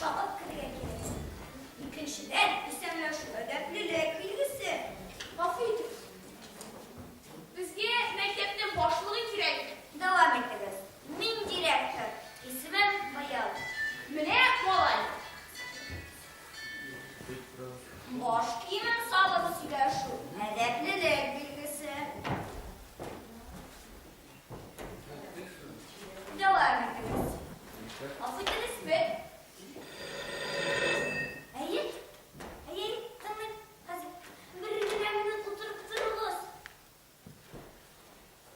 çabuk kırıya gelir. İkinçiden isemler şu ödəplilik bilgisi. Afiyet. Bizge mektepte başlığı kirek. Devam ediniz. Min direktör. İsmim Bayal. Mine kolay. Boş kimin sağlamasıyla şu ödəplilik bilgisi. Devam ediniz. Afiyet mi? Hayır. Hayır. Tamam. Hadi. Bir oturup dururuz.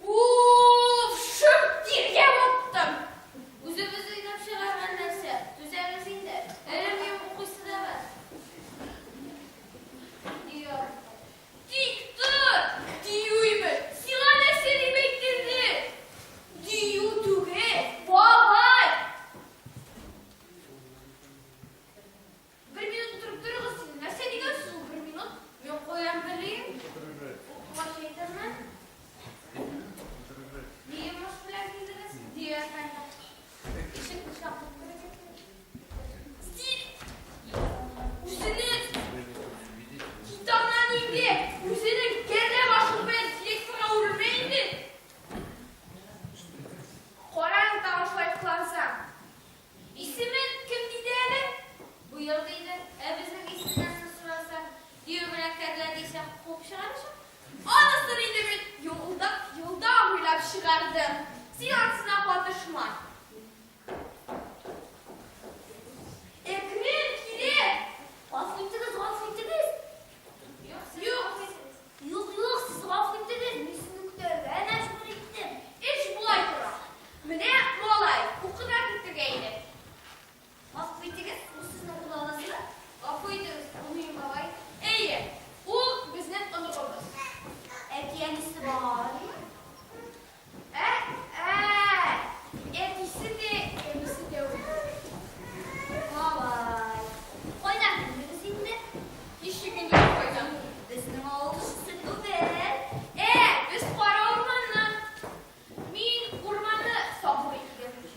Uff, şıp dirge battım. Üzümüzü inip çıkar bendese. Düzenimizin de. Elim okuysa da ben. Diyor. Dik dur. Diyuyum. Sila ne seni bektirdi. Diyudu be. Vay. Bir minut oturup dururuz sizinle. Seni görsün bir minut. Yok koyan bileyim. Okuma şeyden mi? Diye maskeler giydiniz. Diye efendim. Işık dışarı. Stil. Üstünüz. Kitaptan indi. Üstünüz geride başlık ben direktörü vurmayındı. Koran tanışlayıp kılansam. İsmin kim gidelim? Bu yıldaydı. Bizim isimden sorarsan. Diyor mürekketlerdeyse kopşarmışım. Anasını demin yolda amıyla çıkardım. Siyansına batışma. Ekmek kire. Afiyetiniz. Yok, siz afiyetiniz. Müslükte ben aşkına gittim. İş bulay dura. Mine molay. O kadar gitti geydi. Afiyetiniz. Bu sizin okul havası. Afıydınız. Onuyum babay. İyi. O bizden tanıdığımız. Erkeğinisi var. Etisi de emisi de olur. Vay. Oynar mısınız şimdi? İşi günü koyacağım. Bizim oğlu sütü ver. Biz para ormanla min kurmanı sabır ettik.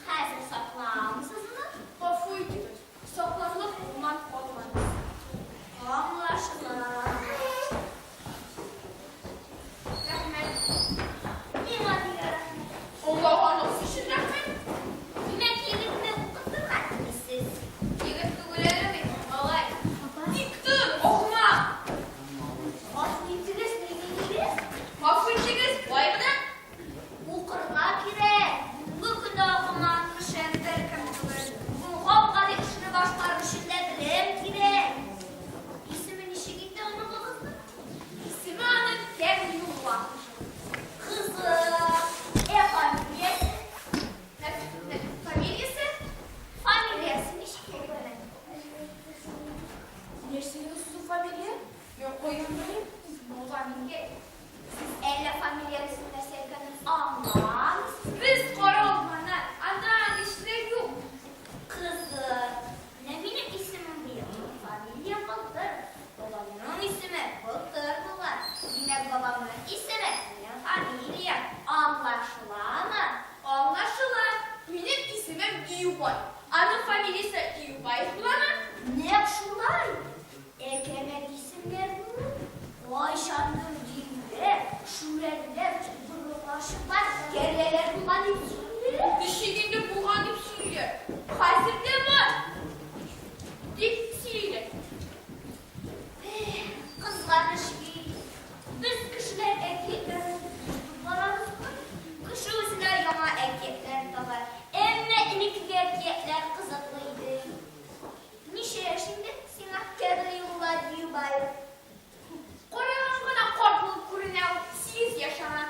Hazır saklamışsınız. Afıydınız. Saklanıp kurman olmanız. Anlaşılan. Rahmet. Ne var ya? Allah'a nasıl işin rahmet? Yemek yerinde okutturmak siz. Yigit tügüleri mi? Olay. Diktir, okuma. Afiyetiniz bilginiz. Afıydınız. Vay mı da? Okurlar kire. Bugün de okumak kışın derken bu halka işini başlarmışın dedim kire. İsmin işi gitti onu bulun. İsmi anı gel yuva. Kızım. Familyesi. Ne? Familyası? Familyasın işte böyle. Nersiniz su familya? Yok koyun benim. Bu familya. Elle familyasında sevginiz aman. Biz kara olmanlar. Andan işleri yok. Kızım. Ne benim ismim bir familya Bıktır. Babamın ismi Bıktır bu var. Yine babamın ismi yine familya. Anlaşılan mı? Anlaşılan. Benim ismim Diyubay. Anın familyası Diyubay. Kullanın. Ne şunlar? Eklemek isimler bu. Vay şandım değil. Şureliler, buruşlar, geriler bunlar isimleri. Dişiginde bu hanım sürüyor. Hazırda var. Dik sürüyor. Kızlar şey. Biz kışlar erkekler. Vararız mı? Kışı üzüler yana erkekler de var. Emme inikli erkekler kızıklıydı. Nişe şimdi silah kere yollar diyor bayram. Koyun bana korkulu kurunel siz yaşanan.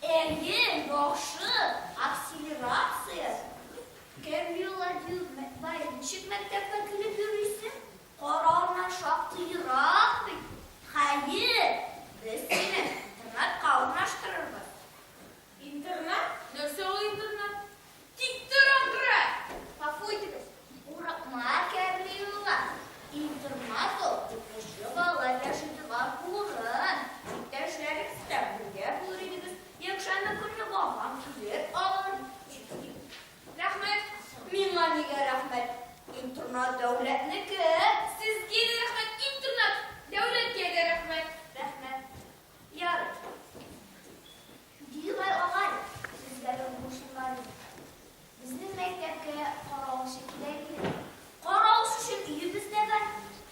Ergin, yoxşı, aksili rahatsız. Gelmiyorlar diyor bayram. Çık mektepten gülüp yürüysün. Korona şaktı yırak. Hayır. Biz seni internet kavnaştırırız. İnternet? Nasıl o internet? TikTok'ra. Afıydınız. Uğrakma gelmiyorlar. İnternet o. Tıkışı bağlar yaşıcı var kurun. Dersleri sisteminde buyurunuz. Yakşanda günü babam güzel alır. Rahmet. Minganiga rahmet. İnternet Internat devletniki. Sizge de rahmet, internat devletke de rahmet. Rahmet. Yarın. Diyor ağay. Sizlerin boşunları. Bizim mektepke karalı şekilde gidiyor. Karalı şekilde bizde de.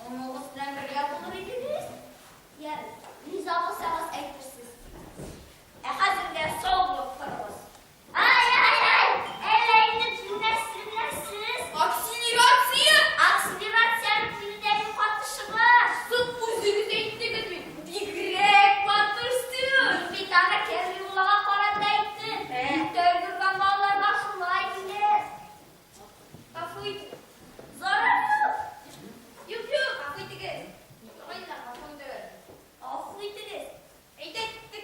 Onun olmasından bir yapılır idiniz. Yarın. Nizamı savas ektirsiz. Hazırda soğuk karalı. Ay ay ay. Ellerini dinlersiniz. Aksileratsiya. Aksileratsiyanın kilideki patışı var. Sık bu zürüze ittiniz mi? Digrek batırsın. Bir tane kevli ulağa parada ettin. Dövdürgen bağlar başımda gider. Kafayı. Zarar yok. Yok yok. Kafayı tıkır. Kafayı da kafayı tıkır. Affıydınız. Eytek tık.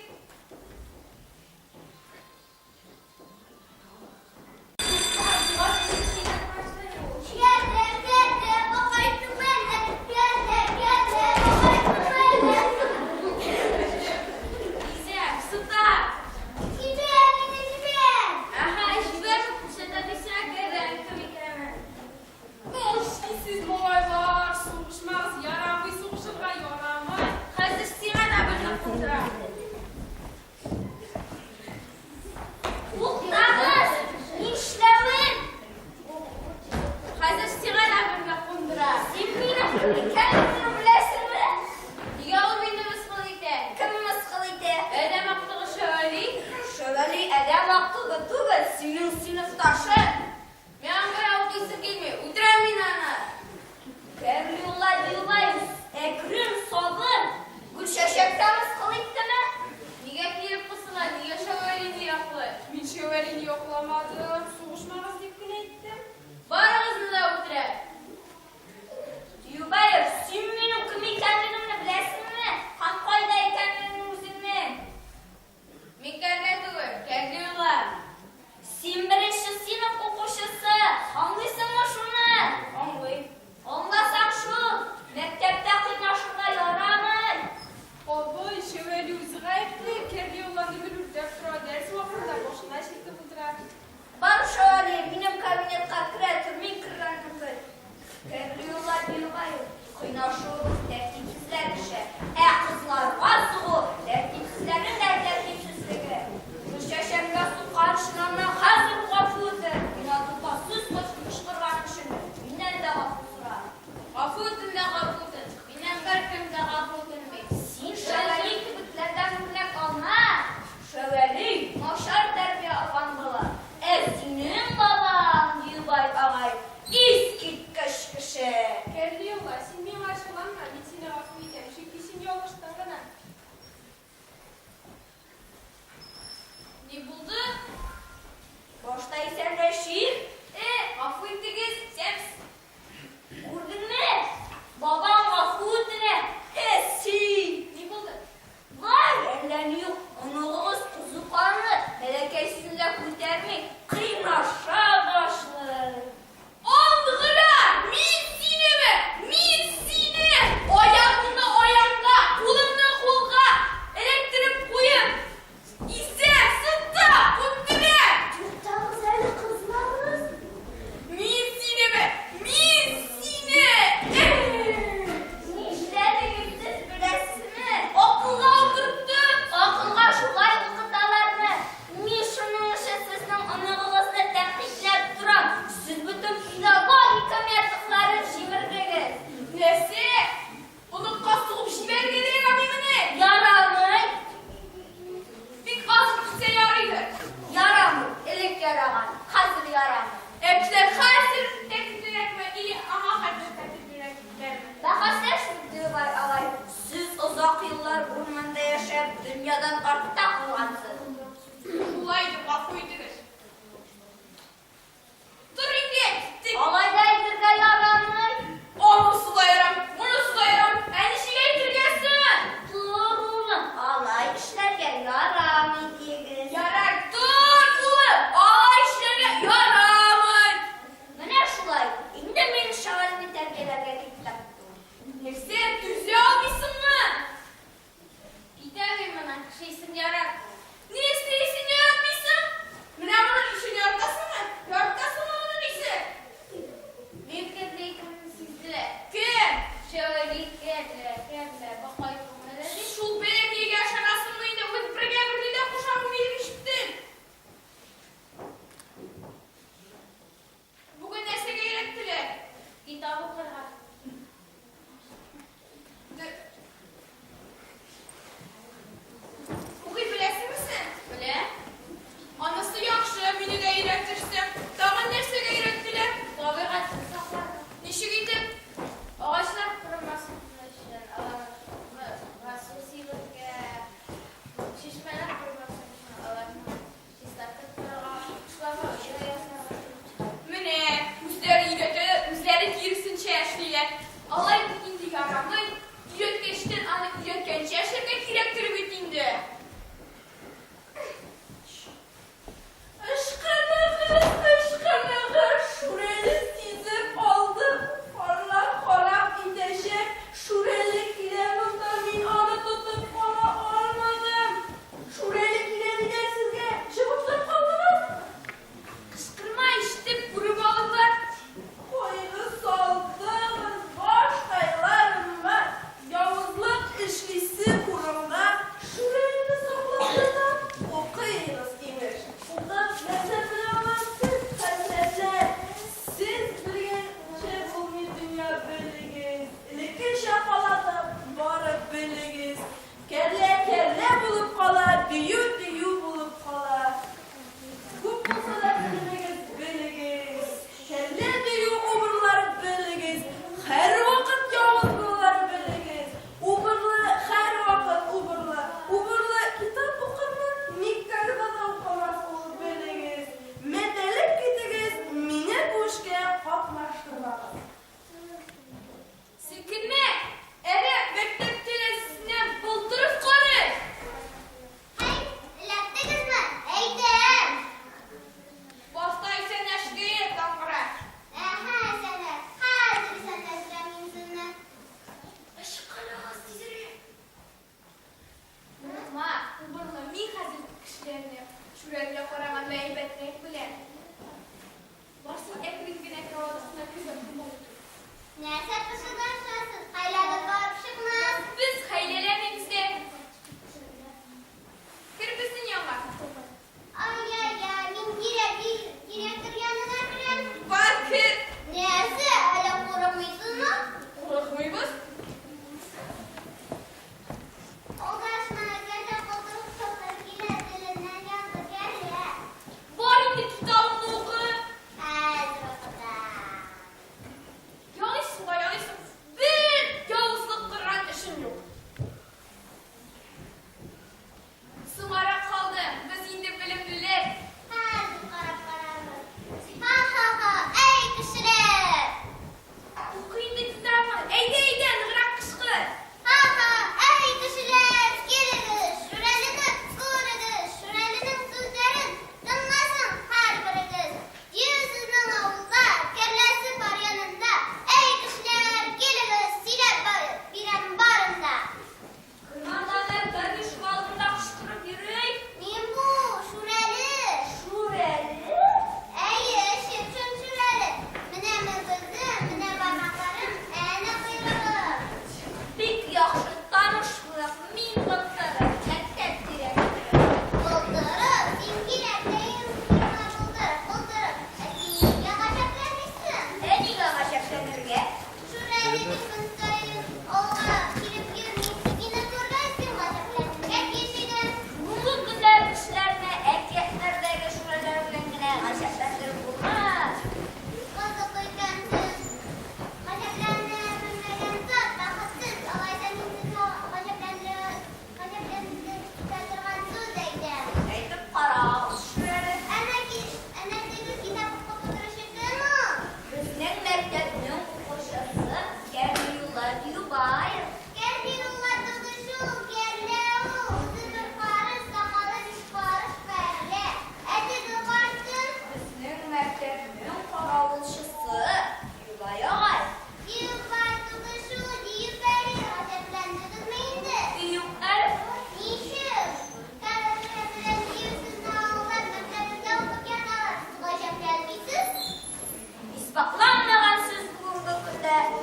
Geldim, bakaydım ben de. Geldim, bakaydım ben de. Güzel. Süper. Gidin. Aha işler. Sen de dışarı gelin. Komiklemen. Siz boylar. Soğuşmaz. Yaramay soğuşurlar. Yaramay. Hazır siyah da böyle kundura. Muhtarız. İşlevin. Hazır siyah da böyle kundura. Simmini kendini bilesin mi? Yol bindi mısmılıkta. Kim mıskılıydı? Ödem akıllı şöyle. Şöyle edem akıllı tuğla senin sınıftaşın. Ben böyle okuysa gelmiyor. Uyduramın ana. Kevliyorlar diyorlar. Ekrim sabır. Gülşeşekten mıskılıydı mı? Niye kıyıp kısılar? Niye şövalini yapılır? Ben şövalini yoklamadım. Soğuşmaz deyip güne ettim. Var ağzında uyduram. Diyorlar sen benim kimi kendini bilesin mi? Hakkıyla kendini üzülme. Miktarda dur. Kendiyurlar. Sen birinci sınıf okuşusu. Anlıyorsun mu şunu? Anlayın. Anlasan şu. Mektepte kıynaşırda yaramay. Oboy şövali uzığa etti. Kendi yollarını bilür. Deftra ders vaktinde boşuna şekli buldurar. Bak şöyle benim kabinet kakıra tümün kırranım kır. Kevliyorlar diyorlar. Kıynaşıyoruz tertipsizler işe. Kızlar azığı. Tertipsizlerin de tertipsizliği. Gülşeşemde su karşılığına hazır kapıdır. İnadı basız kışkırganmışım. Yine de kapı sıra. Kaputun da kaputun. Binem berkim de kaputun mi? Sen şöveli kibitlerden örnek alma. Şöveli, maşar terbiye afandılar. Senin baban Yubay ağay. İskit kışkışı. Kendi yollar. Şimdi aşılanma. Bitine vakfıyken. Çünkü şimdi yollaştan gana. Ne buldu? Boştaysan Reşit. Kapıyı tıkız. Sems. Gördün mü? Baban afudine. Si. Ne buldu? Var elleniyor. Onulumuz tuzu kanlı. Melekesiyle kurtarmayın. Kıynaşa başlı. Aldılar! Minsine mi? Minsine! Ayağında ayağında, kolunda kolga, elektrik koyun. İzle, sıtta, kuttine! Yurtta güzel kızlarız. Minsine mi? Minsine! İşleri yüksüz bilesini. Akıllı aldırttı. Akılga şu kayıp kıtalarını. Mişinin sizin anılığınızı tehditler duran. Siz bütün pedagogika metrikleri çevirdiniz. Nesi? Onu kastığı bir şey vergedi Rabbimine. Yaramay, Bir kasıp tutsa yarıydı. yaramay. İlik yaramay. Hazır yaramay. Hepsiler kaysır, tek direk ve ili aha hadi tek direk verme. Daha sen diyor bay alay. Siz uzak yıllar ormanda yaşayıp dünyadan artık takılansınız. Ulaydı, kapıydınız. Dur indi, gittik. Alaydaydır da yaramay. Onu sulayaram, bunu sulayaram. Endişeye getirgesin. Dur oğlum. Alay işlerken yaramay diyiniz. Yarar, dur ulu. Aa işlerine yaramın. Ne şulay? İndi beni şahalini terk ederken gittim. Nefsi düzü almışsın mı? Bir daha ver bana şeysin yarar. Ne isteyesin yaratmışsın? Mine bunun işini yortasın mı? Yortasın mı onun işi? Büyük bir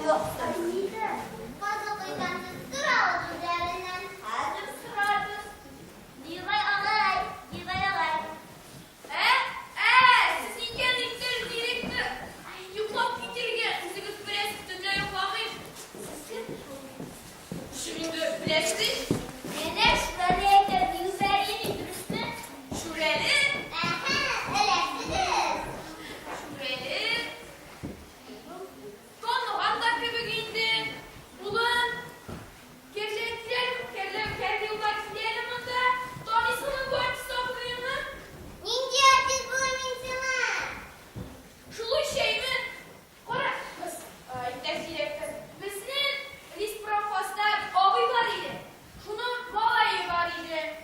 yoksa. Fazla koygansız sıra oldu üzerinden. Hadi sırarız. Yılay alay, yılay alay. Siz gelmişsiniz direktör. Yuklap getirgen. Sizi biraz tutunca yoklamayın. Şimdi bileştik. Nene şuraya geldi, yüzeriyeni dürüstü. Şureli. Öylesidir. Şureli. Konu andak gibi giyindi. Ulan. Kerle yollar gidelim onda. Donisinin partisi okuyunu. Ninja siz bu minsiniz? Şulu şey mi? Kora. İptes direktör. Biznin list profos'ta oğuy var idi. Şunun balayı var idi.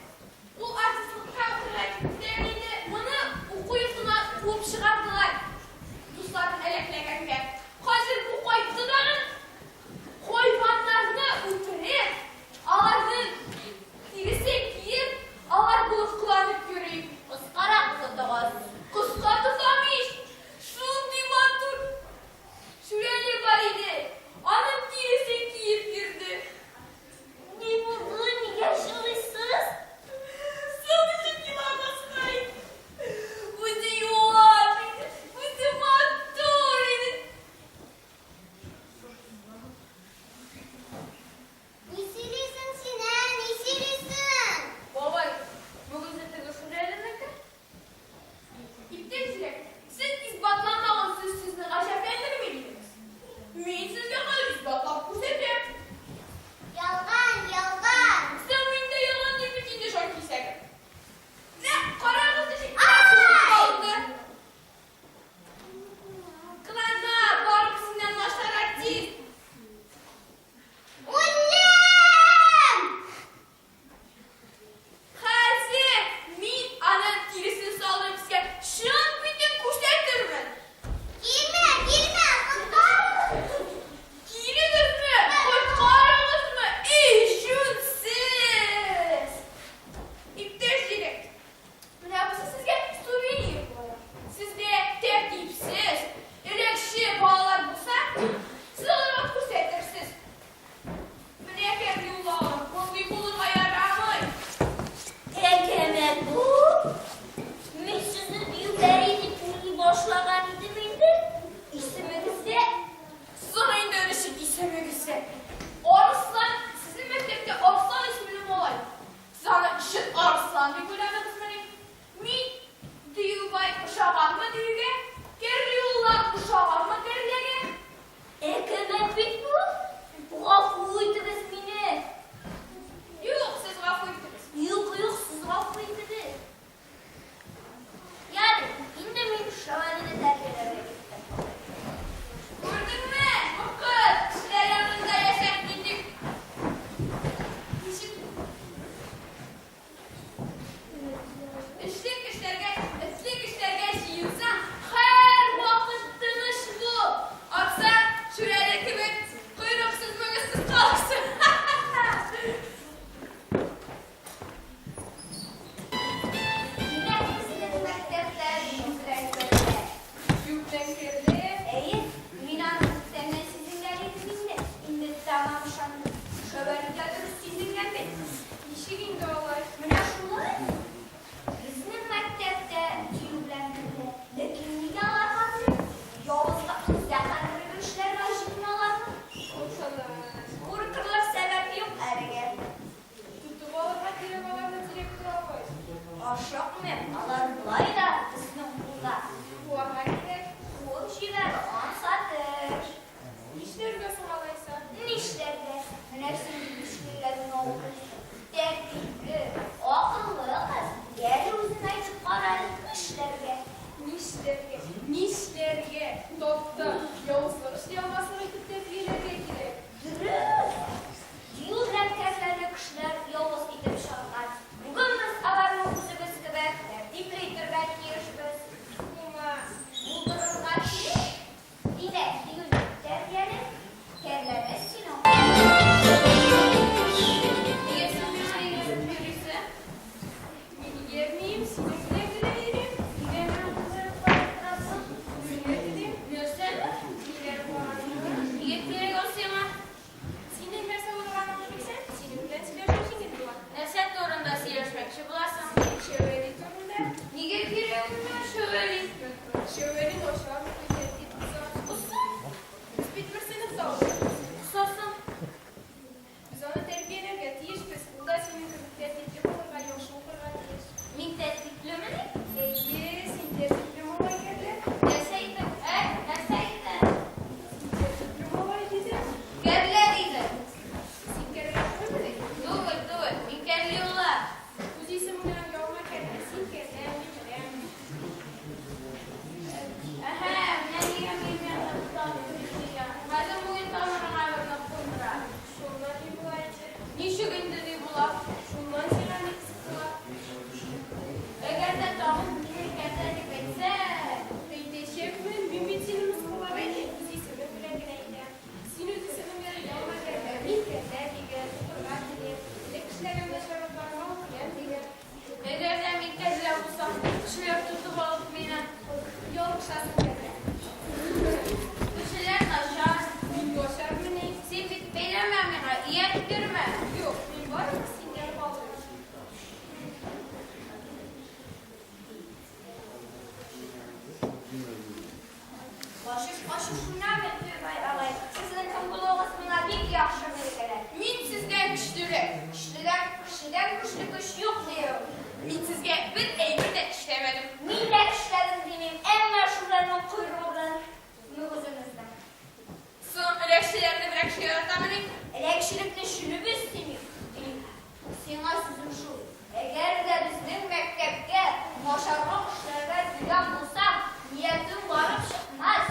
Bu artistlik kalkırlarıydı. Bunu okuyusuna bulup çıkardılar. Dostların eleklenerken. Hazır bu koyduların koymanlarını uçurayım. Aların dirisi giyip, alar bulup kullanıp göreyim. Iskara kızıdığız. Kıskatıldamış. Şu divatur. Şuraya var idi. Anın dirisi giyip girdi. Ne buldun yaşlısız? Sadece divanasınayım. Bu diyor. Bu divatur. Nisilisin Sinan, nisilisin. Babay, bugün zaten şuraya ne kadar? İpteciler, siz ispatlanmamışsınız sizin aşağıdakileri mi giydiniz? Mühimsiz yakalır ispatlan bu sefer. Yalgan, yalgan. Sen mühimde yalan değil mi cinde şarkı istedim? Ne? Kararınızda şey kaldı. Kılanma, bağır kızından başlarak değil. Ulan! Hadi, min anın girisini sağlayıp iske. Şun bütün kuşlar mı? Girme, girme. Kızlar. Giriniz mi? Kurtarınız mı? İşinsiz. İpteşlik. Ne yapısın sizge? Suriye'yi yapıyorlar. Siz de tertipsiz. Elekşi bağlar bulsa, siz onlara kurs edersiniz. Ne yapayım yollarım? Bunu bulunma yaramayın. Egemen bu. Mühsüzün yüreğini kırıyı boşlagan idi miydi? İstemediyse Sarayın dönüşük istemegisi. Arslan, sizin mektepte Arslan ismini mi olayım? Sana işit Arslan bir gülen kısmını. Mi diyor bay uşağın mı diyor? Gerli yollar uşağın mı derlege? Egemen bit bu. Bu afuydu resmini. Yok siz lafı ettiniz. Yok yok siz afuydu. Yani yine mi şövalini terk ederek gittim. Gördün mü? Bu kız işler yanında yaşayıp gittik. İşlik işlerge şiirse her vakit dınış bu. Aksa şuraya gibi kuyruksuz mügüsüz kalırsın. Yine sizin mektepler yüzleşmekte. Yüklenirdi. İyi, Minan sistemine sizin geldiğinizde indi tamamşan. Şövalyeler sizin geldi. İşi günde olay. Mina şunlar. Bizim mektepte tüyüblendirdi. Lakin niye alakası? Yolda zaten işler var şimdi alakası. Kurtulur sebebi yok erge. Tutup alırma direktörlerle direktör olay. Aşağı mı? Alar bulay da kısmı burada. Bu hareket. Bu şeyler on satır. İşler görsün alaysa. Nişlerde nefsin güçlülerin oğlu. Dertlikli, akıllı kız. Gel uzun açıp kararlı nişlerge. Nişlerge. Doktor. Yavuzlar işleyemezsin mektepte diyelerge girer. Dürüst. Yıl renklerle kışlar yoluz gidip şarkar. Bugün biz alarmı kızımız gibi tertipliydir belki yarışımız. Kuma. Bu durumlar ki yine değil terbiyenin kerlemezsin o. Diyesin bir şey birisi. Yettirme. Yok, ben var mı sinir balığı? Başı şunlar Dürvay ağay. Sizin kımqılığınızına bir yaxşı bilgiler. Min sizden güçlürüm. Kişiden güçlü güç yok diyor. Min sizge bir eybir de işlemedim. Millet işlerin demeyim, en meşhurlarının kuyruğundan mügüzünüzden. Son elekşilerini bırak şey öğretmenim. Elektrikli şunu biz demeyim. Sena sizin şu. Eğer de bizim mektepte başarılı işlerden gülen bulsam, niyetim varıp çıkmaz.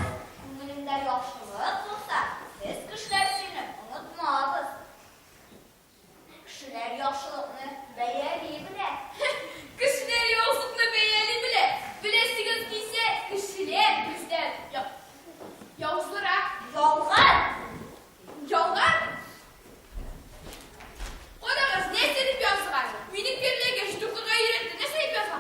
Günümde yaxşılık bulsa, siz kişilersiniz, unutmağınız. Kişiler yaxşılıkını beğenmeyi bile. Kişiler yolsuzluğunu beğeni bile. Bilesiniz ki ise kişiler bizden. Yavuzlara. Yollar. Yollar. Kodağız ne sedip yazdılar? Minik birliğe geçtik bu gayretti. Ne sedip yazdılar?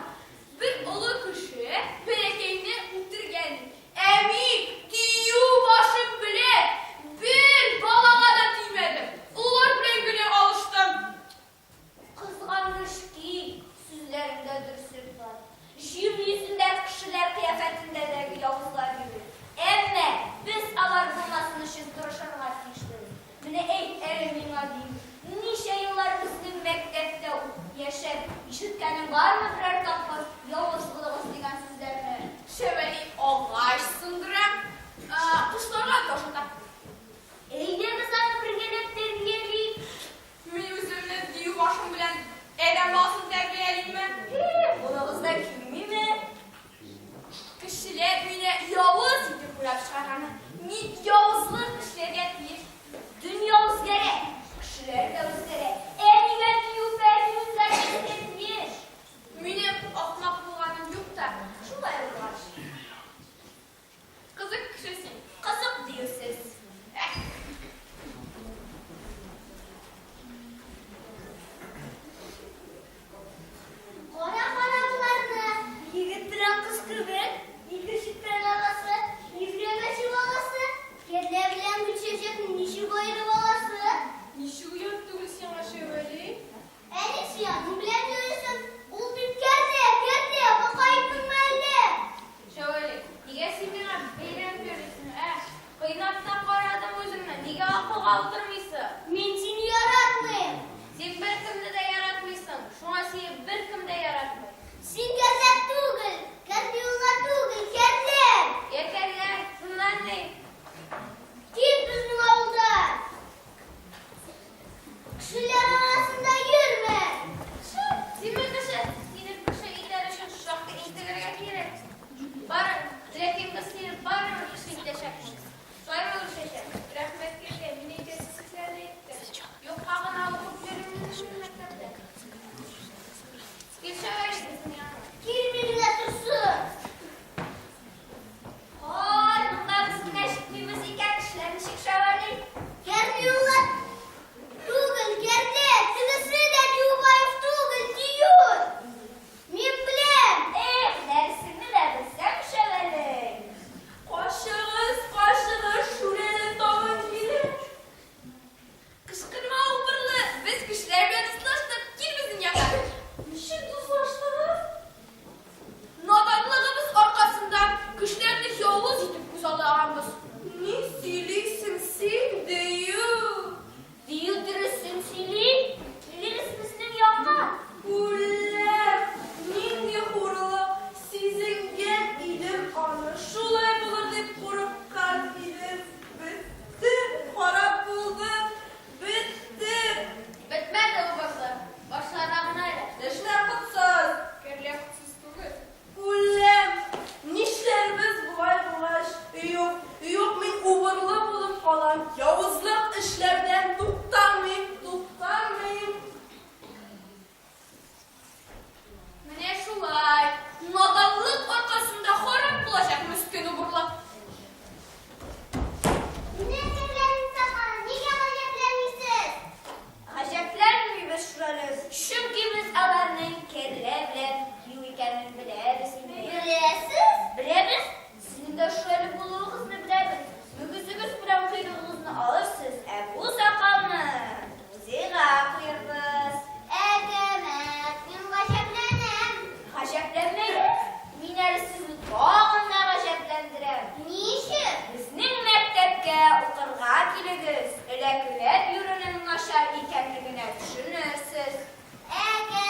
Bir ulu kuşu berekeyine utur geldi. Emin diyu başım bile bir balağa da değmedim. Ular bile güne alıştım. Kızganmış ki süzlerimdedir sırtlar. Jir yüzünden kişiler kıyafetinde de yavuzlar gibi. Emme biz alar bulmasını şızdırışırlar işleri. Mine ey erimin adıyım. Nice yıllar bizim mektepte yaşar. İşitkenin var mı birer kapı? Yavuz bulağız diyen sizlerine. Şeveli Allah sındıram. Kuşlarla taşıda. Eyde de sana bir gelip terbiyeli. Min üzerine diyu başım bilen edem basın terbiyeliyim ben. Bulağızda kimi mi? Kişiler mine Yavuz idi kurap çıkaranı. Min Yavuzluq kişilerden değil. Dün Yavuz gerek. Kişiler de üzere. En güvenli yüzler getirmiş. Mine atmak bulganım yok da. Şulay var. Kızık kişisin. Kızık diyor siz. Kora bunlarını. Yigittiren kız kıvır. Yigittiren arası. Yifremeşi balası. Yerlebilen güçecek nişi boyunu balası. Nişi uyattı sana şeveli. En iyisi ya. Bu bilen görüyorsun. Ul bir kerde. Bakayım bilmeli. Şöyle. Niye sinir beyrem görürsün? Kıynaktan karadım özümle. Niye akıl kaldırmıyorsun? Men seni yaratmayayım. Sen bir kimde de yaratmıyorsun. Şuna seni bir kimde yaratmıyor. Sen gazet tuğul. Kandiyonlar tuğul. Kendim. Yeterler. Bunlar ne? Kim bizim oldu? Kişiler arasında yürüme. Sinir dışı. Sinir dışı ileri şu şakta integre gerek. Barın. Direkim de sinir barın kişi deşek. Sonra olur şeker. Rahmet geldi. Mine içerisi sizlerle etti. Yok ağın alıp verimini mektepte. Bir şey verirsin ya. Kim birbirine tutsun. Yanıma kiliniz. Elektrikler yürünün aşağı ikenligine düşünürsüz. Ege